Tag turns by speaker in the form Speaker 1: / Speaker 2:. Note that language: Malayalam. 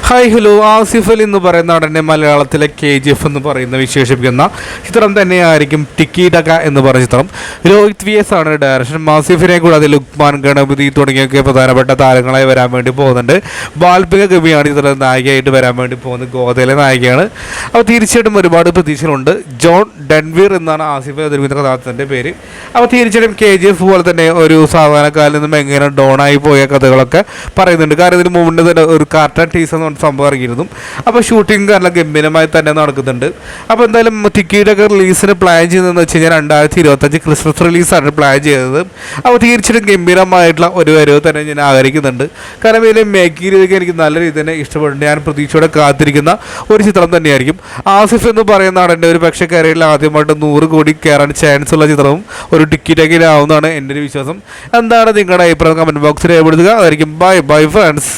Speaker 1: ഹായ് ഹലോ, ആസിഫ് അലി എന്ന് പറയുന്ന നടനെ മലയാളത്തിലെ KGF എന്ന് പറയുന്ന വിശേഷിപ്പിക്കുന്ന ചിത്രം തന്നെയായിരിക്കും ടിക്കി ടക എന്ന് പറയുന്ന ചിത്രം. രോഹിത് VS ആണ് ഡയറക്ഷൻ. ആസിഫിനെ കൂടാതെ ലുക്മാൻ, ഗണപതി തുടങ്ങിയൊക്കെ പ്രധാനപ്പെട്ട താരങ്ങളായി വരാൻ വേണ്ടി പോകുന്നുണ്ട്. ബാൽപിക ഗവിയാണ് ചിത്രത്തിൽ നായികയായിട്ട് വരാൻ വേണ്ടി പോകുന്നത്. ഗോതയിലെ നായികയാണ്. അപ്പോൾ തീർച്ചയായിട്ടും ഒരുപാട് പ്രതീക്ഷകളുണ്ട്. ജോൺ ഡെൻവീർ എന്നാണ് ആസിഫ് അവതരിപ്പിക്കുന്ന കഥാപാത്രത്തിൻ്റെ പേര്. അപ്പോൾ തീർച്ചയായിട്ടും KGF പോലെ തന്നെ ഒരു സാധാരണക്കാരിൽ നിന്നും എങ്ങനെ ഡോണായി പോയ കഥകളൊക്കെ പറയുന്നുണ്ട്. കാരണം ഇതിന് മുമ്പ് തന്നെ ഒരു കാർട്ടൺ ടീസർ സംഭവം ഇറങ്ങിയിരുന്നു. അപ്പോൾ ഷൂട്ടിംഗ് നല്ല ഗംഭീരമായി തന്നെ നടക്കുന്നുണ്ട്. അപ്പോൾ എന്തായാലും ടിക്കിയുടെ റിലീസിന് പ്ലാൻ ചെയ്തതെന്ന് വെച്ച് കഴിഞ്ഞാൽ 2025 ക്രിസ്മസ് റിലീസാണ് പ്ലാൻ ചെയ്തത്. അപ്പോൾ തീർച്ചയായിട്ടും ഗംഭീരമായിട്ടുള്ള ഒരു വരവ് തന്നെ ഞാൻ ആഗ്രഹിക്കുന്നുണ്ട്. കാരണം ഇതിലെ മേക്കിംഗ് രീതിക്ക് എനിക്ക് നല്ല രീതിയിൽ തന്നെ ഇഷ്ടപ്പെടുന്നുണ്ട്. ഞാൻ പ്രതീക്ഷയോടെ കാത്തിരിക്കുന്ന ഒരു ചിത്രം തന്നെയായിരിക്കും. ആസിഫ് എന്ന് പറയുന്ന നടൻ്റെ ഒരു പക്ഷേ കരിയറിൽ ആദ്യമായിട്ട് 100 കോടി കയറാൻ ചാൻസ് ഉള്ള ചിത്രവും ഒരു ടിക്കറ്റൊക്കെ ആവുന്നതാണ് എൻ്റെ ഒരു വിശ്വാസം. എന്താണ് നിങ്ങളുടെ അഭിപ്രായം കമൻറ്റ് ബോക്സിൽ രേഖപ്പെടുത്തുക. അതായിരിക്കും ബൈ ഫ്രണ്ട്സ്.